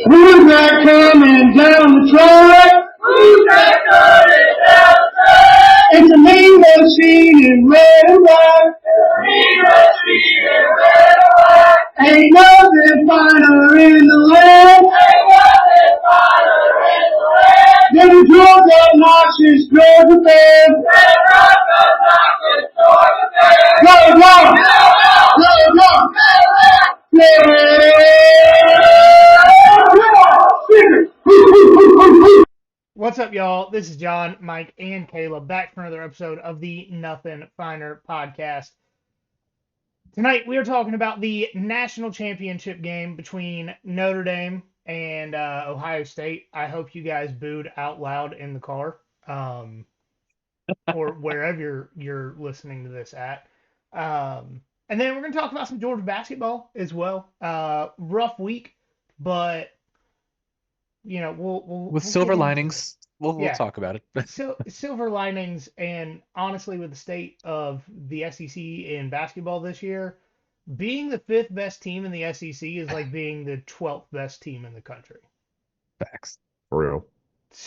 Who's that coming down the track? Who's that coming down the track? It's a mean machine in red and black. Mean machine in red and black. Ain't nothing finer in the land. Ain't nothing finer in the land. Than the Georgia obnoxious Georgia fans. Than Georgia obnoxious Georgia fans. Go, go! Go, go! What's up, y'all? This is John, Mike, and Caleb back for another episode of the Nothing Finer podcast. Tonight, we are talking about the national championship game between Notre Dame and Ohio State. I hope you guys booed out loud in the car or wherever you're listening to this at. And then we're going to talk about some Georgia basketball as well. Rough week, but we'll silver linings. We'll talk about it. So silver linings, and honestly, with the state of the SEC in basketball this year, being the fifth best team in the SEC is like being the 12th best team in the country. Facts. For real.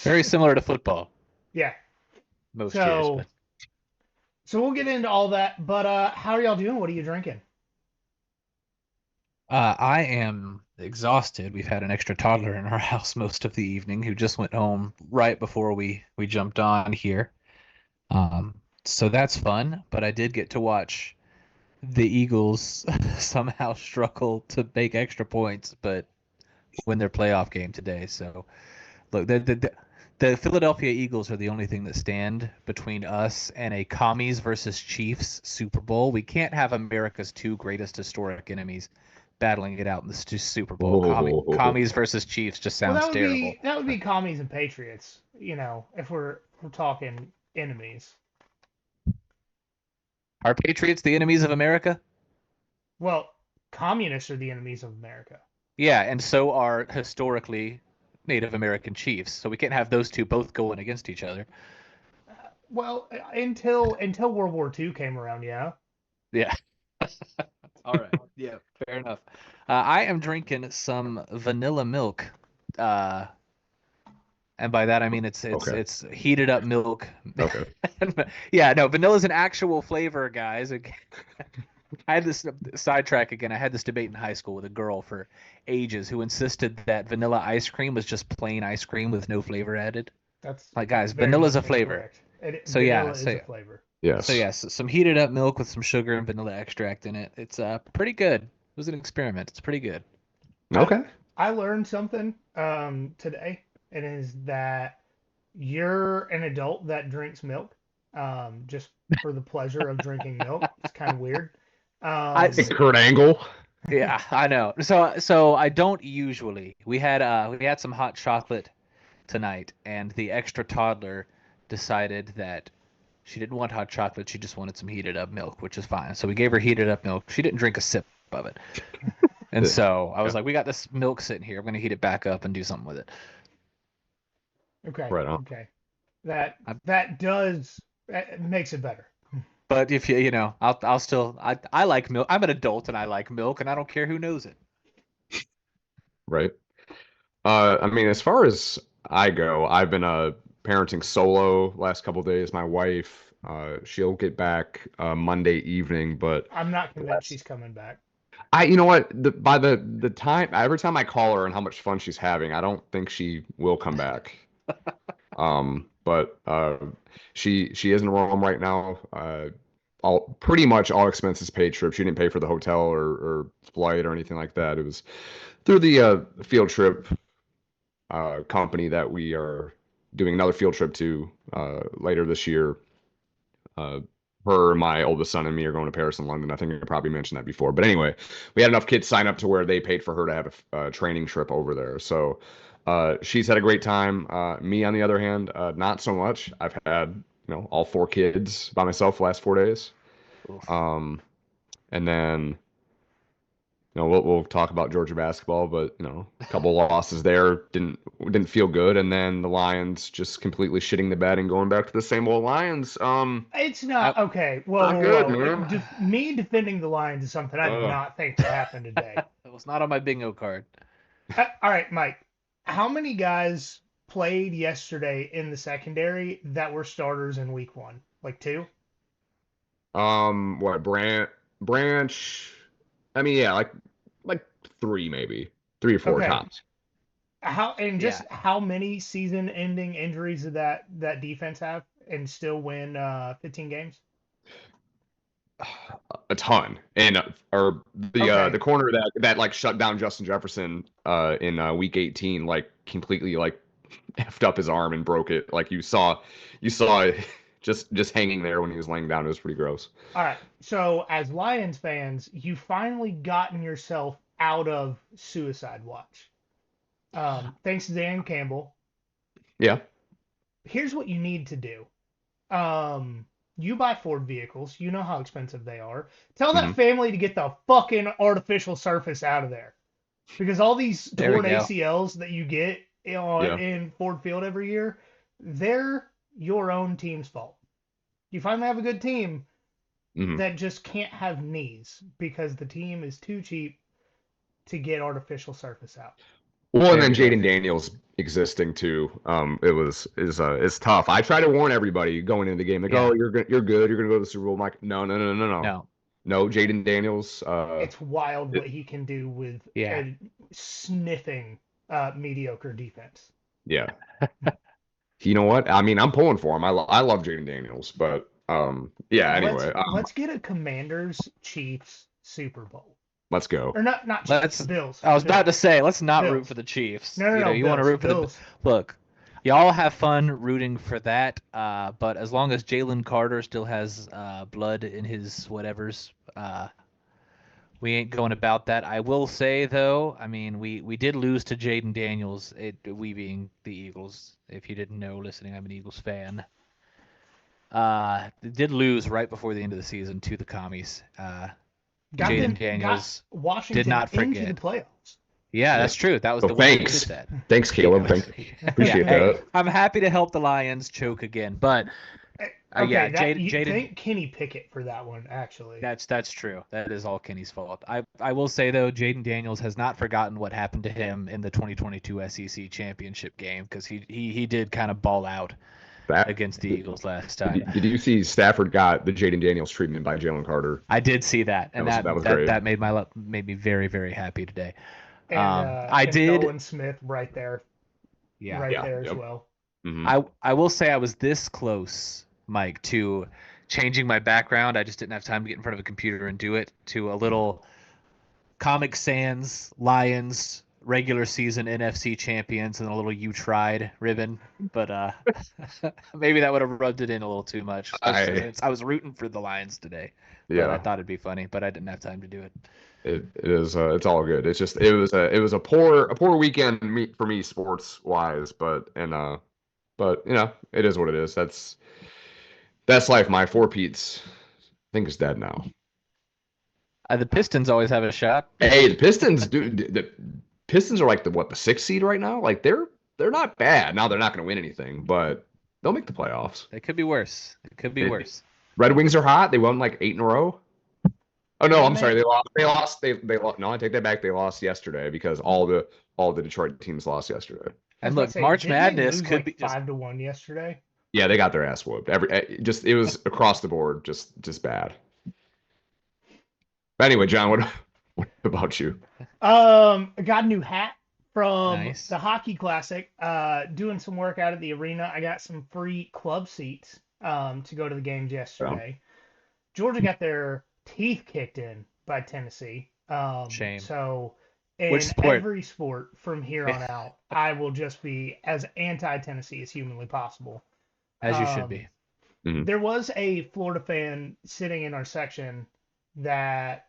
Very similar to football. Yeah. Most years. But... So we'll get into all that, but how are y'all doing? What are you drinking? I am exhausted. We've had an extra toddler in our house most of the evening who just went home right before we jumped on here. So that's fun, but I did get to watch the Eagles somehow struggle to make extra points, but win their playoff game today. So look, the Philadelphia Eagles are the only thing that stand between us and a Commies versus Chiefs Super Bowl. We can't have America's two greatest historic enemies battling it out in the Super Bowl. Commies versus Chiefs just sounds terrible. That would be Commies and Patriots, if we're talking enemies. Are Patriots the enemies of America? Well, communists are the enemies of America. Yeah, and so are historically Native American chiefs. So we can't have those two both going against each other. Well, until World War II came around, yeah. Yeah. All right. Yeah, fair enough. I am drinking some vanilla milk. And by that I mean it's heated up milk. Okay. Yeah, no, vanilla is an actual flavor, guys. I had this sidetrack again. I had this debate in high school with a girl for ages who insisted that vanilla ice cream was just plain ice cream with no flavor added. That's like, guys, vanilla's a flavor. Vanilla is a flavor. Yes. So yes, some heated up milk with some sugar and vanilla extract in it. It's pretty good. It was an experiment. It's pretty good. Okay. I learned something today. It is that you're an adult that drinks milk just for the pleasure of drinking milk. It's kind of weird. Kurt Angle. Yeah, I know. So I don't usually. We had some hot chocolate tonight, and the extra toddler decided that she didn't want hot chocolate. She just wanted some heated up milk, which is fine. So we gave her heated up milk. She didn't drink a sip of it. And so I was like, we got this milk sitting here. I'm going to heat it back up and do something with it. Okay. Right on. Okay. That makes it better. But if I'll still I like milk. I'm an adult and I like milk, and I don't care who knows it. Right. I mean, as far as I go, I've been parenting solo last couple of days. My wife, she'll get back Monday evening, but I'm not convinced she's coming back. You know what? By the time, every time I call her and how much fun she's having, I don't think she will come back. But she is in Rome right now. Pretty much all expenses paid trip. She didn't pay for the hotel or flight or anything like that. It was through the field trip company that we are doing another field trip to later this year. Her, my oldest son, and me are going to Paris and London. I think I probably mentioned that before. But anyway, we had enough kids sign up to where they paid for her to have a training trip over there. So she's had a great time. Me, on the other hand, not so much. I've had all 4 kids by myself the last 4 days. And then we'll talk about Georgia basketball, but a couple losses there didn't feel good, and then the Lions just completely shitting the bed and going back to the same old Lions. It's not okay. Well, not good, man. Me defending the Lions is something I did not think would happen today. It was not on my bingo card. All right, Mike. How many guys played yesterday in the secondary that were starters in week 1? Like 2? What Branch? I mean, yeah, like three maybe, 3 or 4 Okay. tops. How many season-ending injuries did that defense have and still win 15 games? A ton, and or Okay. the corner that like shut down Justin Jefferson in week 18 like completely like effed up his arm and broke it. Like you saw it just hanging there when he was laying down. It was pretty gross. All right. So as Lions fans, you finally gotten yourself out of suicide watch. Thanks to Dan Campbell. Yeah. Here's what you need to do. You buy Ford vehicles. You know how expensive they are. Tell that Mhm. family to get the fucking artificial surface out of there. Because all these There we torn go. ACLs that you get Yeah. in Ford Field every year, they're your own team's fault. You finally have a good team Mhm. that just can't have knees because the team is too cheap to get artificial surface out. Well, and There then we go. Jaden Daniels existing too. It's tough. I try to warn everybody going into the game. Like, Yeah. oh, you're good. You're good. You're gonna go to the Super Bowl. I'm like, no, no, no, no, no, No. no. Jaden Daniels. It's wild what he can do with Yeah. a sniffing mediocre defense. Yeah. You know what? I mean, I'm pulling for him. I love Jaden Daniels, but yeah. Anyway, Let's get a Commanders Chiefs Super Bowl. let's go. Or not Chiefs, Bills. I was about to Bills. say, let's not root Bills. for the Chiefs. No, You want to Bills. root for the Bills. look. Y'all have fun rooting for that, but as long as Jalen Carter still has blood in his whatevers, we ain't going about that. I will say though, I mean, we did lose to Jaden Daniels. We being the Eagles. If you didn't know, listening, I'm an Eagles fan. Did lose right before the end of the season to the commies. Jaden Daniels got Washington did not into the forget. playoffs. Yeah, that's true. That was So the week we thanks. did that. Thanks, Caleb. Appreciate Hey, that. I'm happy to help the Lions choke again, but Okay, yeah, you Jaden. thank Kenny Pickett for that one, actually. That's true. That is all Kenny's fault. I will say though, Jaden Daniels has not forgotten what happened to him in the 2022 SEC championship game because he did kind of ball out That against the Eagles last time. did you see Stafford got the Jaden Daniels treatment by Jalen Carter? I did see that, and That was great. that made made me very very happy today. And I did. Nolan Smith right there. Yeah. Right Yeah, there as yep. well. Mhm. I will say I was this close, Mike, to changing my background. I just didn't have time to get in front of a computer and do it. To a little Comic Sans Lions regular season NFC champions and a little "You Tried" ribbon, but maybe that would have rubbed it in a little too much. Especially since I was rooting for the Lions today, but I Yeah, thought it'd be funny, but I didn't have time to do it. it is. It's all good. It's just it was a poor weekend for me sports wise, but you know it is what it is. That's life. My four Pete's I think is dead now. The Pistons always have a shot. Hey, the Pistons, dude. The Pistons are like the 6th seed right now. Like they're not bad. Now they're not going to win anything, but they'll make the playoffs. It could be worse. It could be worse. Red Wings are hot. They won like 8 in a row. Oh no, Yeah, I'm sorry. man. They lost. They lost. No, I take that back. They lost yesterday because all the Detroit teams lost yesterday. I was And about to look, say, March didn't they Madness lose could like be just 5-1 yesterday. Yeah, they got their ass whooped. It was across the board, just bad. But anyway, John, what about you? I got a new hat from nice. the Hockey Classic. Doing some work out at the arena. I got some free club seats to go to the games yesterday. Georgia got their teeth kicked in by Tennessee. Shame. So in Which sport? every sport from here on out, I will just be as anti-Tennessee as humanly possible. As you should be. There was a Florida fan sitting in our section that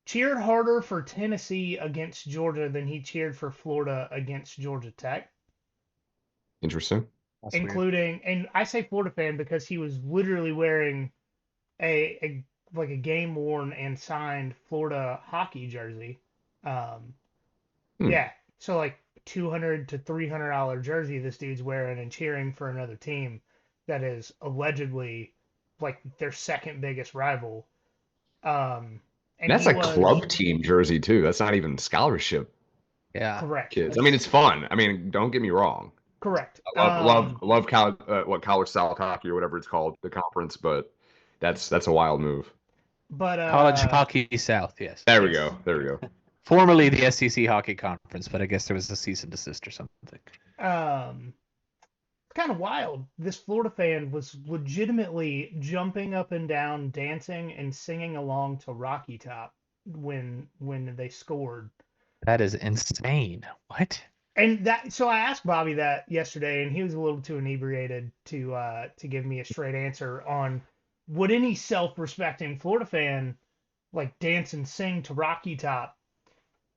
cheered harder for Tennessee against Georgia than he cheered for Florida against Georgia Tech. Interesting. That's including, and I say Florida fan because he was literally wearing a game worn and signed Florida hockey jersey. Yeah, so like $200 to $300 jersey this dude's wearing and cheering for another team that is allegedly like their second biggest rival. And that's a club team jersey too. That's not even scholarship. Yeah. Correct. kids. I mean, it's fun. I mean, don't get me wrong. Correct. I love college South hockey or whatever it's called, the conference, but that's a wild move. But College Hockey South, yes. There we yes. go. There we go. Formerly the SEC Hockey Conference, but I guess there was a cease and desist or something. It's kind of wild. This Florida fan was legitimately jumping up and down, dancing and singing along to Rocky Top when they scored. That is insane. What? And so I asked Bobby that yesterday, and he was a little too inebriated to give me a straight answer on would any self-respecting Florida fan like dance and sing to Rocky Top.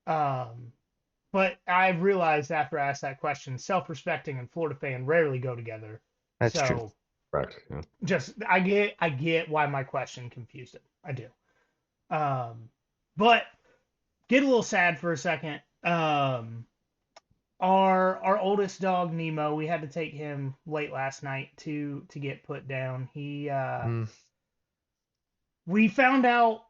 But I realized after I asked that question, self-respecting and Florida fan rarely go together. That's so true. Correct. Yeah. just I get why my question confused it. I do. But get a little sad for a second. Our oldest dog Nemo, we had to take him late last night to get put down. We found out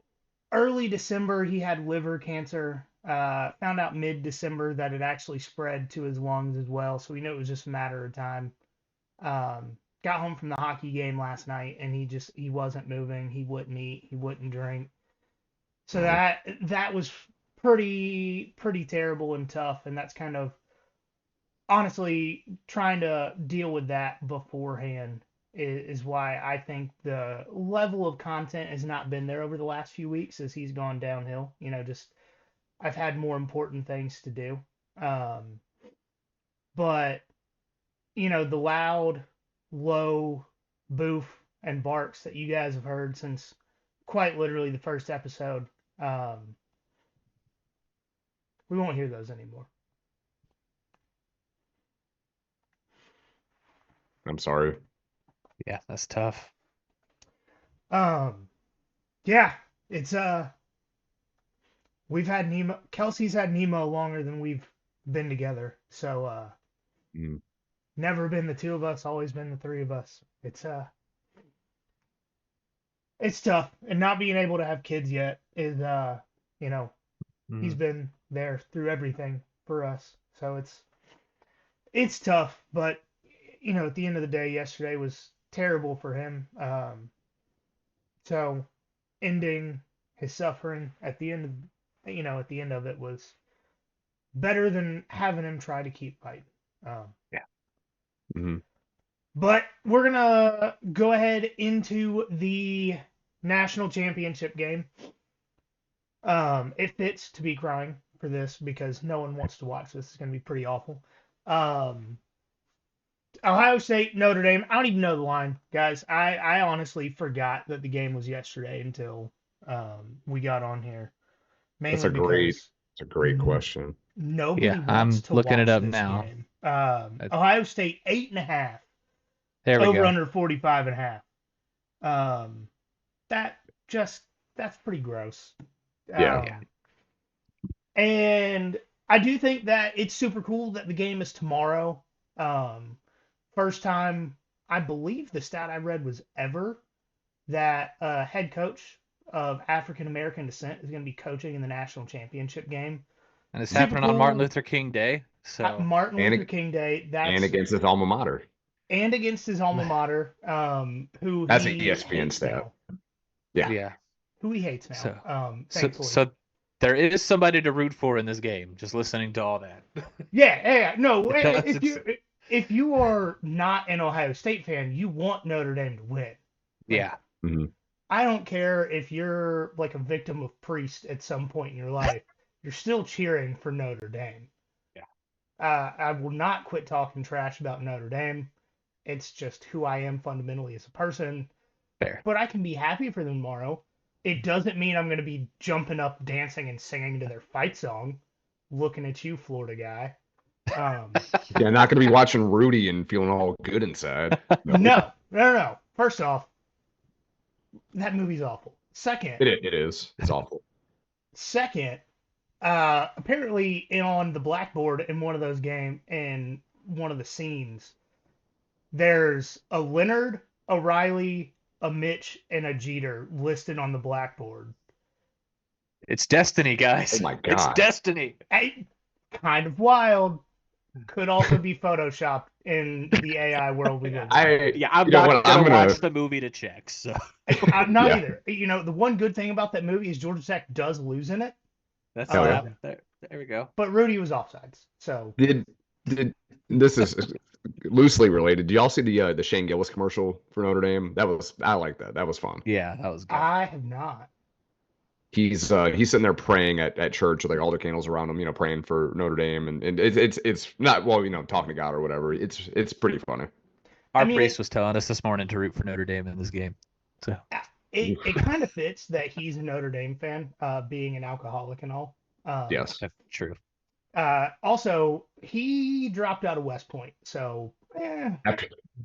early December he had liver cancer. Found out mid-December that it actually spread to his lungs as well, so we knew it was just a matter of time. Got home from the hockey game last night, and he wasn't moving. He wouldn't eat. He wouldn't drink. So that was pretty terrible and tough, and that's kind of honestly trying to deal with that beforehand is why I think the level of content has not been there over the last few weeks as he's gone downhill. Just I've had more important things to do. But the loud, low boof and barks that you guys have heard since quite literally the first episode, we won't hear those anymore. I'm sorry. Yeah, that's tough. Yeah, it's we've had Nemo. Kelsey's had Nemo longer than we've been together. So never been the two of us, always been the three of us. It's tough, and not being able to have kids yet is he's been there through everything for us. So it's tough, but at the end of the day, yesterday was terrible for him. So ending his suffering at the end of it was better than having him try to keep fighting. Yeah. Mm-hmm. But we're gonna go ahead into the national championship game. It fits to be crying for this because no one wants to watch this. It's gonna be pretty awful. Ohio State, Notre Dame. I don't even know the line, guys. I honestly forgot that the game was yesterday until we got on here. That's a great question. Nobody wants I'm to looking watch it up this now. game. Ohio State 8.5. There we over go. under 45.5. That's pretty gross. Yeah. And I do think that it's super cool that the game is tomorrow. First time, I believe the stat I read was ever that a head coach of African American descent is going to be coaching in the national championship game. And it's Super happening cool. on Martin Luther King Day. So Martin Luther King Day. And against his alma mater. And against his alma mater, who that's he an ESPN hates stat. now. Yeah. Who he hates now. Thankfully. So there is somebody to root for in this game. Just listening to all that. Yeah. No, if you are not an Ohio State fan, you want Notre Dame to win. Yeah. Mm-hmm. I don't care if you're like a victim of Priest at some point in your life. You're still cheering for Notre Dame. Yeah. I will not quit talking trash about Notre Dame. It's just who I am fundamentally as a person. Fair. But I can be happy for them tomorrow. It doesn't mean I'm going to be jumping up, dancing, and singing to their fight song. Looking at you, Florida guy. Yeah, not going to be watching Rudy and feeling all good inside. No. First off, that movie's awful. Second, it is. It's awful. Second, apparently on the blackboard in one of those games, in one of the scenes, there's a Leonard, a Riley, a Mitch, and a Jeter listed on the blackboard. It's destiny, guys. Oh my God. It's destiny. Hey, kind of wild. Could also be photoshopped in the AI world we live in. I'm not gonna watch the movie to check. So I'm not either. The one good thing about that movie is Georgia Tech does lose in it. That's there we go. But Rudy was offsides. So did this is loosely related. Do y'all see the Shane Gillis commercial for Notre Dame? I like that. That was fun. Yeah, that was good. I have not. He's sitting there praying at church with like all the candles around him, praying for Notre Dame, and it's not talking to God or whatever. It's pretty funny. Our priest was telling us this morning to root for Notre Dame in this game. So it kind of fits that he's a Notre Dame fan, being an alcoholic and all. Yes, that's true. Also, he dropped out of West Point, so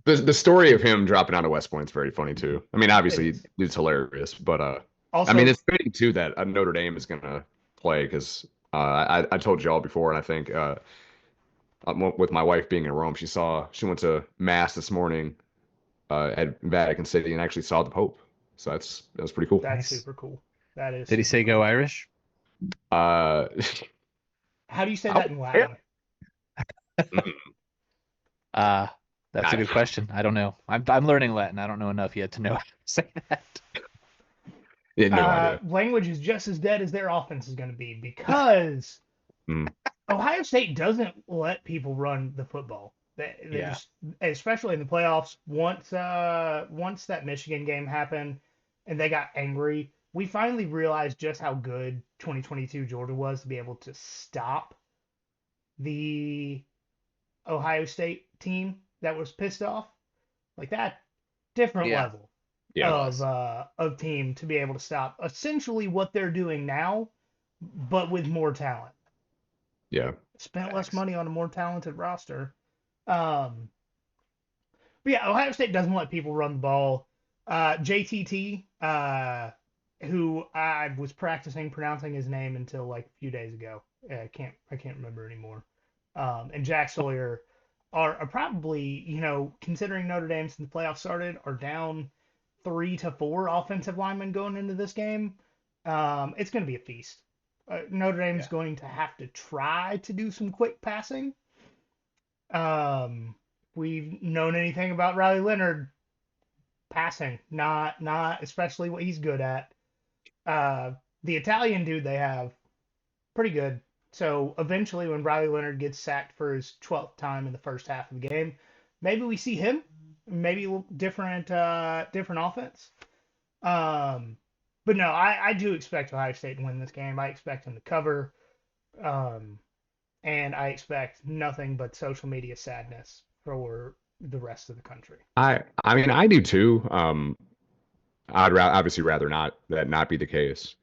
the story of him dropping out of West Point is very funny too. I mean, obviously it's hilarious, but also, I mean, it's fitting too that Notre Dame is gonna play because I told y'all before, and I think with my wife being in Rome, she went to mass this morning at Vatican City and actually saw the Pope. So that was pretty cool. That's super cool. That is. Did he say "Go Irish"? How do you say that in Latin? That's a good question. I don't know. I'm learning Latin. I don't know enough yet to know how to say that. Yeah, no idea. Language is just as dead as their offense is going to be because Ohio State doesn't let people run the football. Just, especially in the playoffs. Once that Michigan game happened and they got angry, we finally realized just how good 2022 Georgia was to be able to stop the Ohio State team that was pissed off. Like that different level of team to be able to stop essentially what they're doing now, but with more talent. Yeah. Spent less money on a more talented roster. But yeah, Ohio State doesn't let people run the ball. JTT, who I was practicing pronouncing his name until like a few days ago. I can't remember anymore. And Jack Sawyer are probably, considering Notre Dame since the playoffs started, are down 3 to 4 offensive linemen going into this game. It's going to be a feast. Notre Dame's going to have to try to do some quick passing. We've known anything about Riley Leonard, passing, not especially what he's good at. The Italian dude they have, pretty good. So eventually when Riley Leonard gets sacked for his 12th time in the first half of the game, maybe we see him, maybe a different offense. But no, I do expect Ohio State to win this game. I expect them to cover. And I expect nothing but social media sadness for the rest of the country. I mean, I do too. I'd obviously rather not be the case.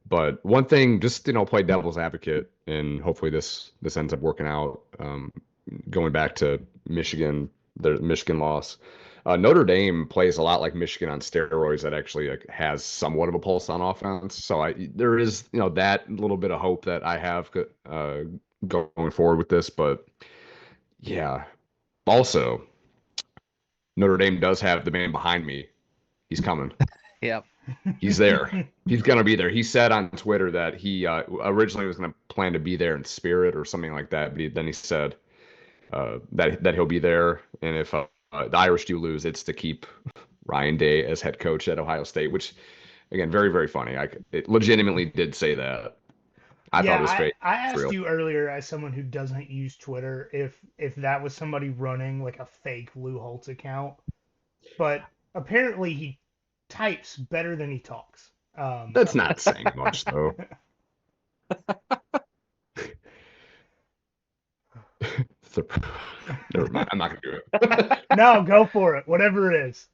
But one thing, just play devil's advocate, and hopefully this ends up working out. Going back to Michigan, the Michigan loss, Notre Dame plays a lot like Michigan on steroids. That actually has somewhat of a pulse on offense. So there is that little bit of hope that I have going forward with this. But yeah, also Notre Dame does have the man behind me. He's coming. Yep. He's there. He's going to be there. He said on Twitter that he originally was going to plan to be there in spirit or something like that. But then he said that he'll be there. And if the Irish do lose, it's to keep Ryan Day as head coach at Ohio State, which, again, very, very funny. It legitimately did say that. I thought it was fake. I asked you earlier, as someone who doesn't use Twitter, if that was somebody running like a fake Lou Holtz account. But apparently he types better than he talks. That's not saying much, though. Never mind. I'm not going to do it. No, go for it. Whatever it is.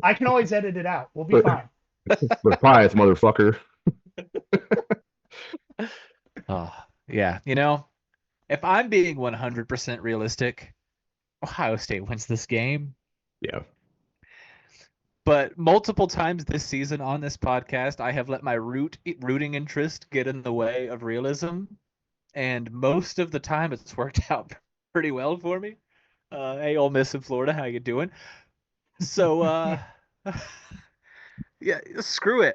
I can always edit it out. We'll be fine. But quiet, motherfucker. Yeah. If I'm being 100% realistic, Ohio State wins this game. Yeah. But multiple times this season on this podcast, I have let my rooting interest get in the way of realism. And most of the time, it's worked out pretty well for me. Hey, Ole Miss in Florida, how you doing? So, yeah, screw it.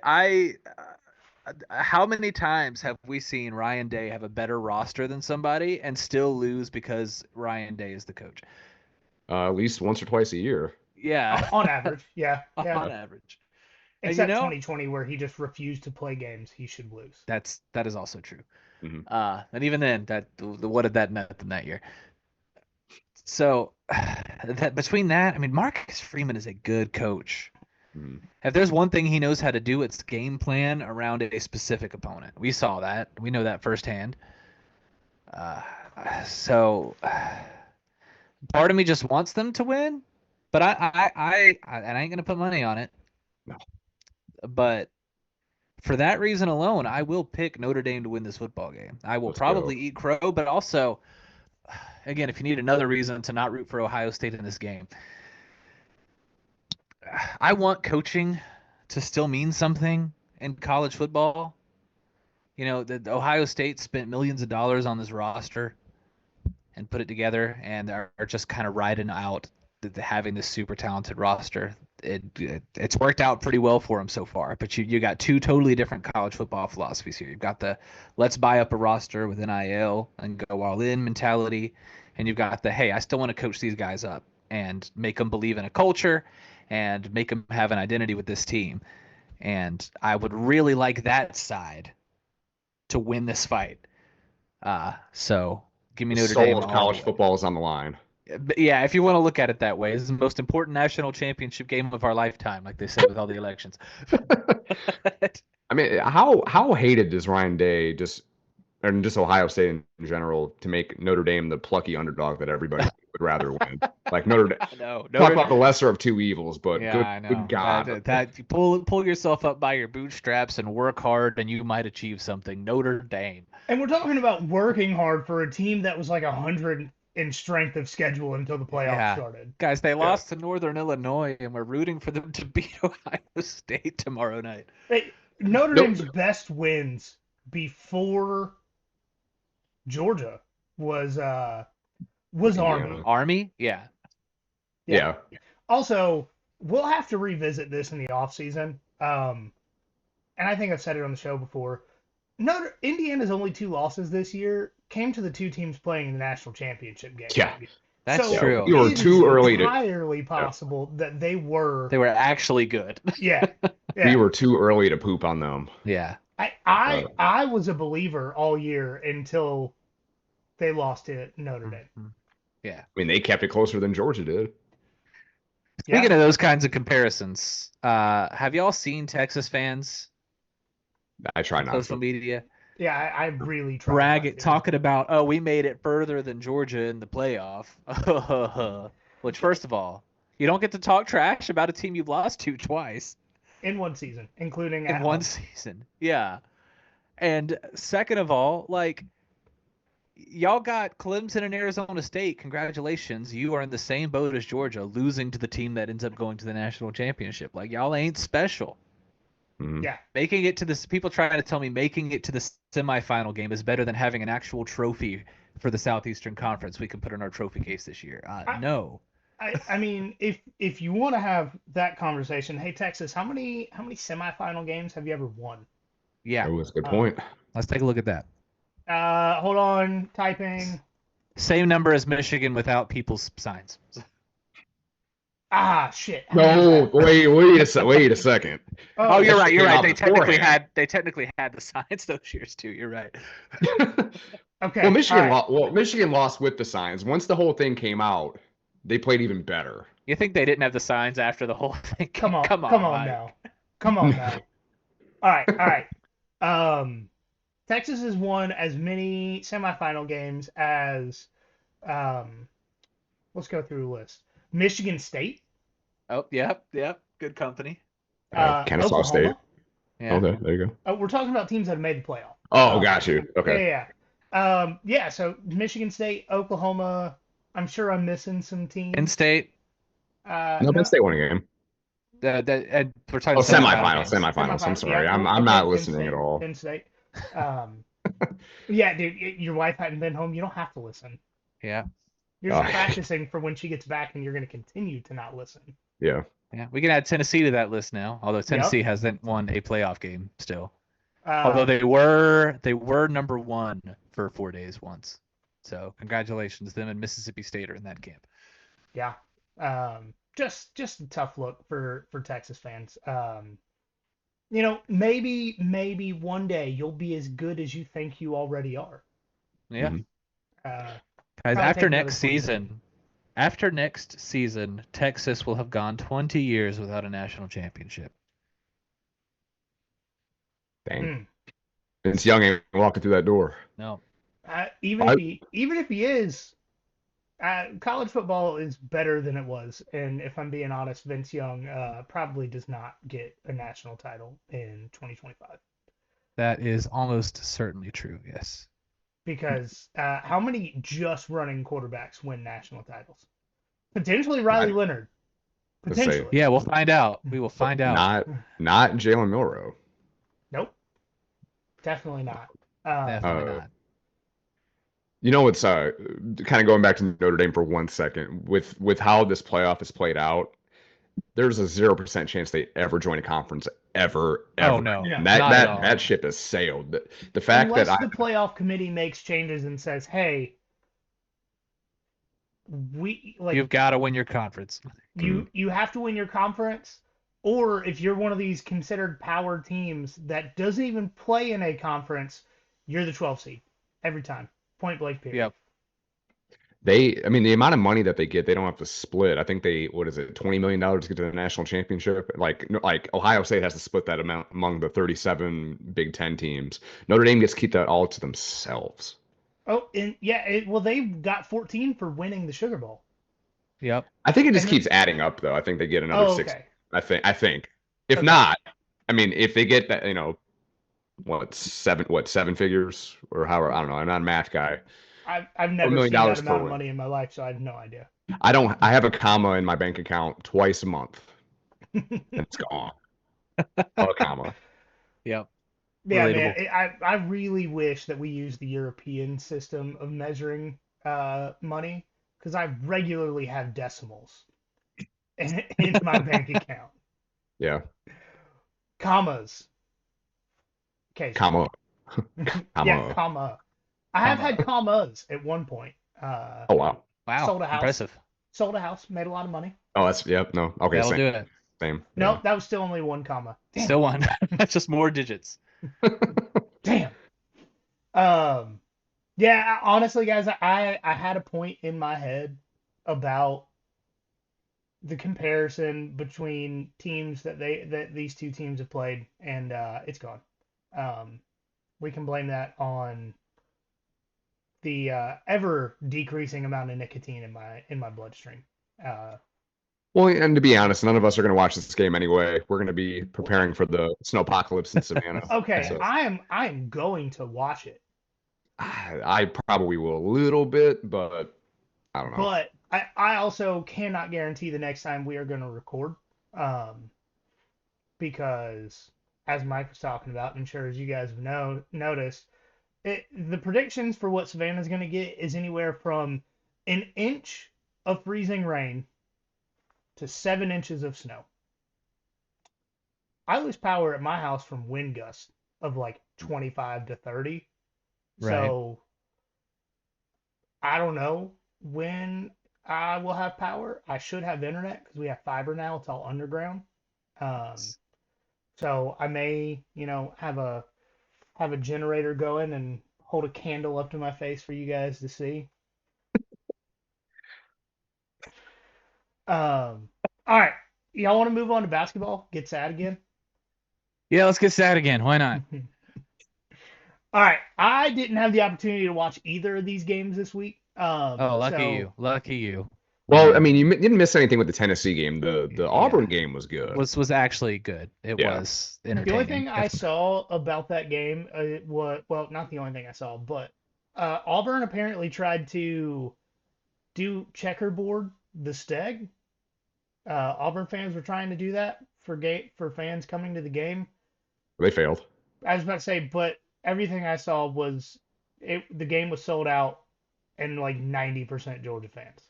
how many times have we seen Ryan Day have a better roster than somebody and still lose because Ryan Day is the coach? At least once or twice a year. Yeah, On average, yeah. on average. And Except 2020, where he just refused to play games he should lose. that is also true. Mhm. And even then, what did that net in that year? So that between that, I mean, Marcus Freeman is a good coach. Mhm. If there's one thing he knows how to do, it's game plan around a specific opponent. We saw that. We know that firsthand. So part of me just wants them to win, but I ain't gonna put money on it. No. But for that reason alone, I will pick Notre Dame to win this football game. I will probably eat crow, but also, again, if you need another reason to not root for Ohio State in this game, I want coaching to still mean something in college football. You know, the Ohio State spent millions of dollars on this roster and put it together, and are just kind of riding out having this super talented roster. It's worked out pretty well for them so far. But you got two totally different college football philosophies here. You've got the let's buy up a roster with NIL and go all in mentality, and you've got the hey, I still want to coach these guys up and make them believe in a culture and make them have an identity with this team. And I would really like that side to win this fight. So give me Notre Dame. Soul of college football is on the line. Yeah, if you want to look at it that way, this is the most important national championship game of our lifetime, like they said with all the elections. I mean, how hated does Ryan Day and just Ohio State in general to make Notre Dame the plucky underdog that everybody would rather win? Like Notre Dame. Talk about the lesser of two evils, but good God, that you pull yourself up by your bootstraps and work hard, and you might achieve something. Notre Dame. And we're talking about working hard for a team that was like 100 in strength of schedule until the playoffs started. Guys, they lost to Northern Illinois, and we're rooting for them to beat Ohio State tomorrow night. Notre Dame's best wins before Georgia was Army. Army? Yeah. Also, we'll have to revisit this in the offseason. And I think I've said it on the show before. Indiana's only 2 losses this year came to the 2 teams playing in the national championship game. Yeah, that's true. You were too early to. Entirely possible that they were actually good. Yeah. We were too early to poop on them. Yeah. I was a believer all year until they lost to Notre Dame. Yeah. I mean, they kept it closer than Georgia did. Speaking of those kinds of comparisons, have y'all seen Texas fans? I try not social to. media. Yeah, I really try. Talking about, we made it further than Georgia in the playoff. Which, first of all, you don't get to talk trash about a team you've lost to twice. In one season, including in one season. Yeah. And second of all, like, y'all got Clemson and Arizona State. Congratulations. You are in the same boat as Georgia, losing to the team that ends up going to the national championship. Like, y'all ain't special. Mm-hmm. Yeah. Making it to this, people trying to tell me making it to the semifinal game is better than having an actual trophy for the Southeastern Conference we can put in our trophy case this year. No. I mean, if you want to have that conversation, hey Texas, how many semifinal games have you ever won? Yeah, that was a good point. Let's take a look at that. Hold on, typing. Same number as Michigan without people's signs. Shit. No, wait a second. Oh, you're right. They technically had the signs those years too. You're right. Okay. Well, Michigan lost with the signs. Once the whole thing came out, they played even better. You think they didn't have the signs after the whole thing? Come on now. All right. Texas has won as many semifinal games as let's go through the list. Michigan State. Oh, yep. Good company. Kennesaw State. Yeah. Okay, there you go. We're talking about teams that have made the playoff. Oh, got you. Okay. Yeah. So Michigan State, Oklahoma. I'm sure I'm missing some teams. Penn State. No, Penn State won a game. We're talking semifinals. I'm sorry. Yeah, I'm not listening at all. Penn State. Yeah, dude, your wife hadn't been home. You don't have to listen. Yeah. You're just practicing for when she gets back, and you're going to continue to not listen. Yeah. Yeah, we can add Tennessee to that list now, although Tennessee hasn't won a playoff game still. Although they were number 1 for 4 days once. So congratulations, them and Mississippi State are in that camp. Yeah. Just a tough look for Texas fans. Maybe one day you'll be as good as you think you already are. Yeah. Uh, Guys, probably take another 20 years. after next season, Texas will have gone 20 years without a national championship. Dang. Vince Young ain't walking through that door. No. Even if he is, college football is better than it was. And if I'm being honest, Vince Young probably does not get a national title in 2025. That is almost certainly true, yes. Because how many just running quarterbacks win national titles? Potentially Riley Leonard. Potentially. Yeah, we'll find out. We will find out. Not Jalen Milroe. Nope. Definitely not. Definitely not. You know, it's kind of going back to Notre Dame for 1 second. With how this playoff is played out, there's a 0% chance they ever join a conference ever. Oh no, yeah. That ship has sailed. The fact Unless that the playoff committee makes changes and says, "Hey, you've got to win your conference. You have to win your conference, or if you're one of these considered power teams that doesn't even play in a conference, you're the 12th seed every time, point blank period." Yep. the amount of money that they get, they don't have to split. I think $20 million to get to the national championship. Like Ohio State has to split that amount among the 37 Big Ten teams. Notre Dame gets to keep that all to themselves. Oh, and yeah, they've got 14 for winning the Sugar Bowl. Yep. I think it just keeps adding up, though. I think they get another 6. Okay. I think. If not, if they get that, seven figures or however, I don't know. I'm not a math guy. I've never seen that amount of money in my life, so I have no idea. I have a comma in my bank account twice a month. And it's gone. A comma. Yep. Yeah, man. I really wish that we use the European system of measuring money, because I regularly have decimals in my bank account. Yeah. Commas. Okay. Comma. Yeah, comma. I have had commas at one point. Oh, wow. Wow. Sold a house. Impressive. Sold a house, made a lot of money. Oh, no. Okay, that'll same. do it. Same. No, yeah. that was still only one comma. Damn. Still one. That's just more digits. Damn. Yeah, honestly, guys, I had a point in my head about the comparison between teams that these two teams have played, and it's gone. We can blame that on the ever decreasing amount of nicotine in my bloodstream. Well, and to be honest, none of us are going to watch this game anyway. We're going to be preparing for the snowpocalypse in Savannah. Okay, so I am going to watch it. I probably will a little bit, but I don't know. But I also cannot guarantee the next time we are going to record, because as Mike was talking about, and I'm sure as you guys have noticed, the predictions for what Savannah's going to get is anywhere from an inch of freezing rain to 7 inches of snow. I lose power at my house from wind gusts of like 25 to 30. Right. So I don't know when I will have power. I should have internet because we have fiber now. It's all underground. So I may, have a generator going and hold a candle up to my face for you guys to see. All right. Y'all want to move on to basketball? Get sad again? Yeah, let's get sad again. Why not? All right. I didn't have the opportunity to watch either of these games this week. Lucky you. Lucky you. Well, you didn't miss anything with the Tennessee game. The Auburn game was good. Was actually good. It was entertaining. The only thing I saw about that game not the only thing I saw, but Auburn apparently tried to do checkerboard the Steg. Auburn fans were trying to do that for fans coming to the game. They failed. I was about to say, but everything I saw was the game was sold out and like 90% Georgia fans.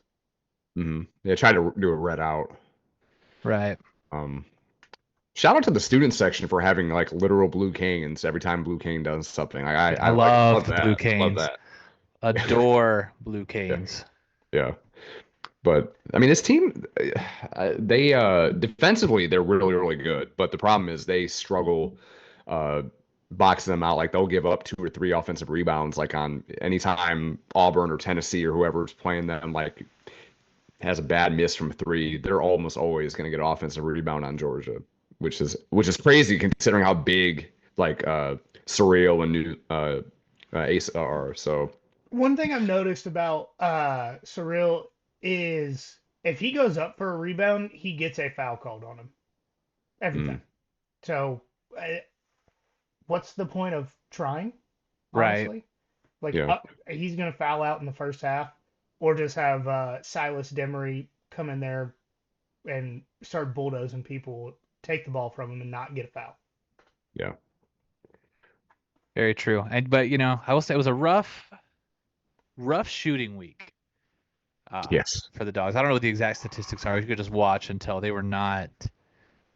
Mm-hmm. They tried to do a red out. Right. Shout out to the student section for having like literal blue canes every time Blue Cane does something. Like, I like love love the that. blue Love canes. that. Adore blue Yeah. canes. Yeah. But I mean, this team, they defensively they're really really good. But the problem is they struggle uh, boxing them out. Like they'll give up 2 or 3 offensive rebounds. Like on anytime Auburn or Tennessee or whoever's playing them like has a bad miss from 3, they're almost always going to get an offensive rebound on Georgia, which is crazy considering how big like Surreal and New Ace are. So One thing I've noticed about Surreal is if he goes up for a rebound, he gets a foul called on him every time. So, what's the point of trying? Right. Honestly, like Yeah. he's gonna foul out in the first half, or just have Silas Demery come in there and start bulldozing people, take the ball from him, and not get a foul. Yeah. Very true. But I will say it was a rough shooting week. Yes. For the Dogs. I don't know what the exact statistics are. You could just watch until they were not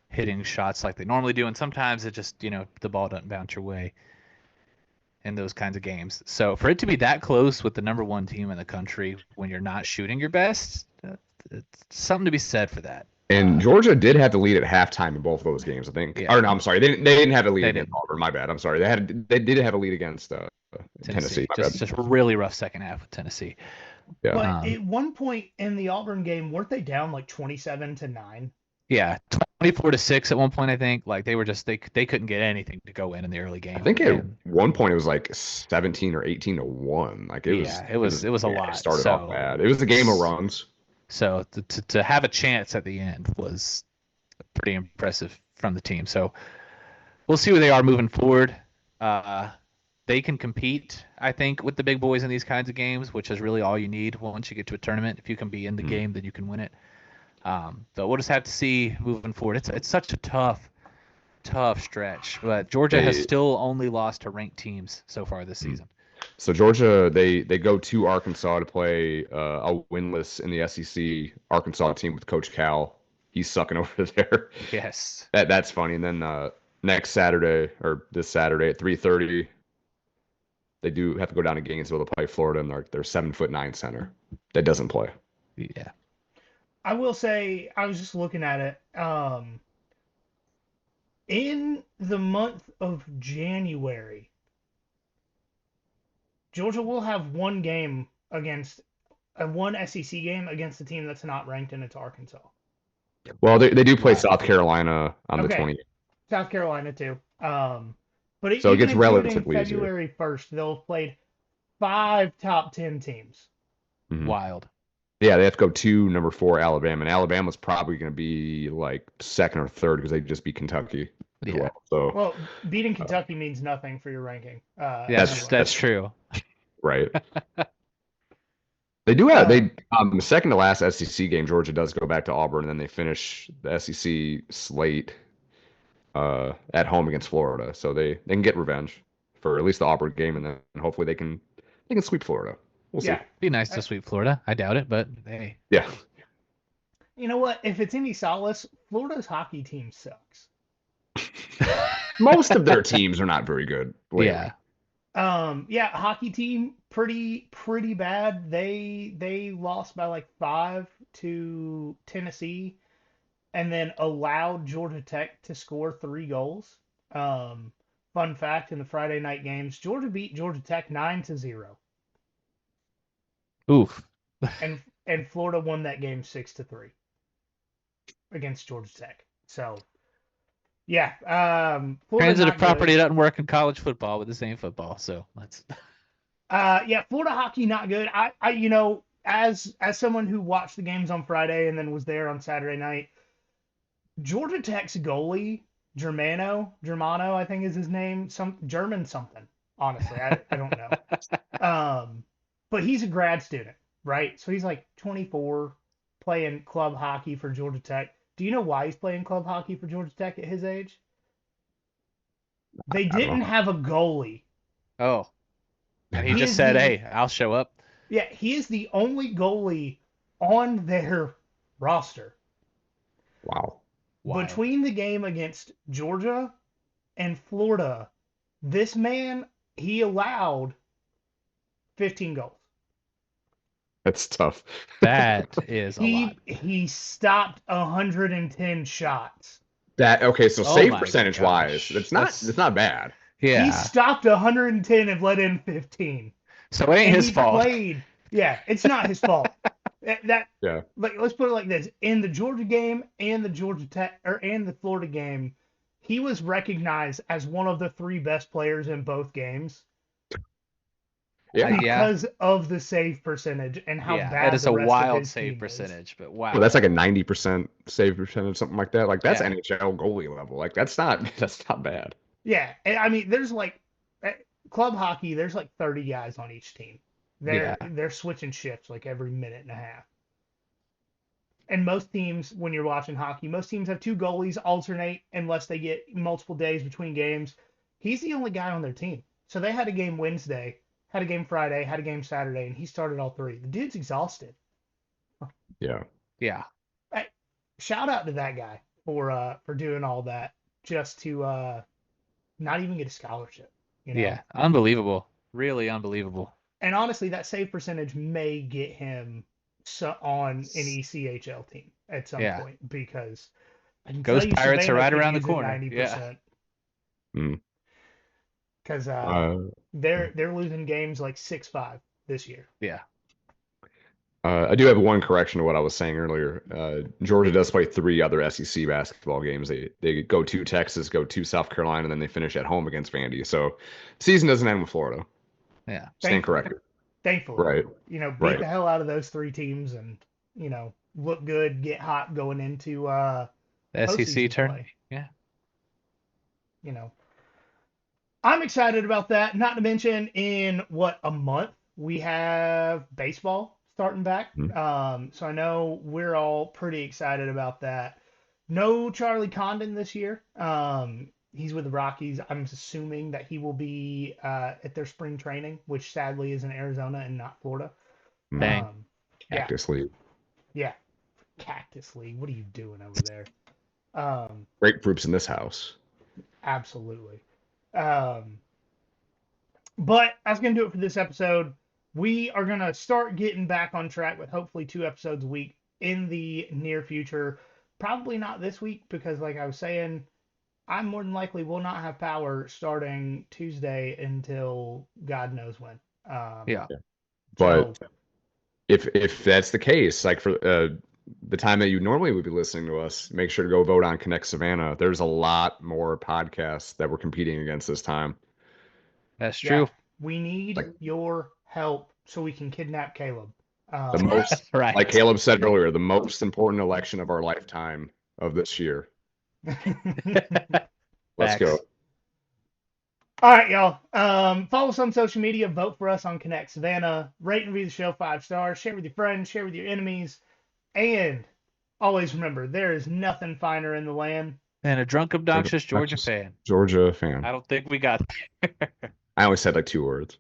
hitting shots like they normally do, and sometimes it just the ball doesn't bounce your way in those kinds of games. So for it to be that close with the #1 team in the country when you're not shooting your best, it's something to be said for that. And Georgia did have the lead at halftime in both of those games, I think. Yeah. Or no, I'm sorry, they didn't have a lead They against didn't. Auburn. My bad. I'm sorry. They did have a lead against Tennessee. My Just bad. really rough second half with Tennessee. Yeah. But at one point in the Auburn game, weren't they down like 27-9? Yeah, 24-6 at one point. I think like they were just they couldn't get anything to go in the early game. I think at one point it was like 17 or 18-1. Like it was a lot. It started off bad. It was a game of runs. So to have a chance at the end was pretty impressive from the team. So we'll see where they are moving forward. They can compete, I think, with the big boys in these kinds of games, which is really all you need once you get to a tournament. If you can be in the game, then you can win it. But we'll just have to see moving forward. It's such a tough stretch. But Georgia has still only lost to ranked teams so far this season. So Georgia, they go to Arkansas to play a winless in the SEC Arkansas team with Coach Cal. He's sucking over there. Yes. That's funny. And then this Saturday at 3:30, they do have to go down to Gainesville to play Florida, and their 7'9" center that doesn't play. Yeah. I will say, I was just looking at it. In the month of January, Georgia will have one SEC game against a team that's not ranked, and it's Arkansas. Well, they do play South Carolina on the 20th. South Carolina too. But so it gets relatively February 1st, they'll have played 5 top 10 teams. Mm-hmm. Wild. Yeah, they have to go to number 4 Alabama, and Alabama's probably going to be like second or third because they just beat Kentucky. Yeah. Well, beating Kentucky means nothing for your ranking. That's true. Right. They do have the second to last SEC game. Georgia does go back to Auburn, and then they finish the SEC slate at home against Florida, so they can get revenge for at least the Auburn game, and then hopefully they can sweep Florida. We'll see. Be nice to sweep Florida. I doubt it, but hey. Yeah. You know what? If it's any solace, Florida's hockey team sucks. Most of their teams are not very good. Lately. Yeah. Hockey team pretty bad. They lost by like 5 to Tennessee, and then allowed Georgia Tech to score 3 goals. Fun fact: in the Friday night games, Georgia beat Georgia Tech 9-0. Oof. and Florida won that game 6-3 against Georgia Tech. So. Yeah, transitive property doesn't work in college football with the same football, so let's. Florida hockey not good. I as someone who watched the games on Friday and then was there on Saturday night, Georgia Tech's goalie Germano, I think is his name, some German something. Honestly, I don't know. But he's a grad student, right? So he's like 24, playing club hockey for Georgia Tech. Do you know why he's playing club hockey for Georgia Tech at his age? They didn't have a goalie. Oh. And he just said, hey, I'll show up. Yeah, he is the only goalie on their roster. Wow. Wild. Between the game against Georgia and Florida, this man, he allowed 15 goals. That's tough. That is a lot. He stopped 110 shots. Okay, so Oh save my percentage wise, gosh. it's not bad. He Yeah. stopped 110 and let in 15. So it ain't And his he fault. played. Yeah, it's not his fault. Yeah. Like, let's put it like this: in the Georgia game and the and the Florida game, he was recognized as one of the 3 best players in both games Yeah. because of the save percentage and how bad it is the a rest of wild his save team percentage, but wow. Well, that's like a 90% save percentage, something like that. Like that's Yeah. NHL goalie level. Like that's not bad. Yeah, and I mean, there's like club hockey. There's like 30 guys on each team. They're switching shifts like every minute and a half. And most teams, when you're watching hockey, most teams have 2 goalies alternate unless they get multiple days between games. He's the only guy on their team. So they had a game Wednesday, had a game Friday, had a game Saturday, and he started all 3. The dude's exhausted. Yeah. Yeah. Shout out to that guy for doing all that just to not even get a scholarship. You know? Yeah. Unbelievable. Really unbelievable. And honestly, that save percentage may get him on an ECHL team at some point because I can Ghost tell you Pirates are Savannah right could around the use it corner. 90%. Mm. Because they're losing games like 6-5 this year. Yeah. I do have one correction to what I was saying earlier. Georgia does play 3 other SEC basketball games. They go to Texas, go to South Carolina, and then they finish at home against Vandy. So season doesn't end with Florida. Yeah. Stand corrected. Thankfully. Right. You know, beat Right. the hell out of those 3 teams and, you know, look good, get hot going into The SEC postseason tournament. play. Yeah. You know, I'm excited about that. Not to mention, in a month we have baseball starting back. Mhm. So I know we're all pretty excited about that. No Charlie Condon this year. He's with the Rockies. I'm assuming that he will be at their spring training, which sadly is in Arizona and not Florida. Dang. Cactus League. Yeah, Cactus League. What are you doing over there? Grapefruits in this house. Absolutely. But that's going to do it for this episode. We are going to start getting back on track with hopefully 2 episodes a week in the near future. Probably not this week because, like I was saying, I more than likely will not have power starting Tuesday until God knows when. Yeah. But if that's the case, like for the time that you normally would be listening to us, make sure to go vote on Connect Savannah. There's a lot more podcasts that we're competing against this time. That's true. We need your help so we can kidnap Kaleb. The most, Right. like Kaleb said earlier, the most important election of our lifetime of this year. Let's go. All right, y'all. Follow us on social media. Vote for us on Connect Savannah. Rate and review the show 5 stars. Share with your friends. Share with your enemies. And always remember, there is nothing finer in the land. And a drunk, obnoxious Georgia fan. Georgia fan. I don't think we got there. I only said like 2 words.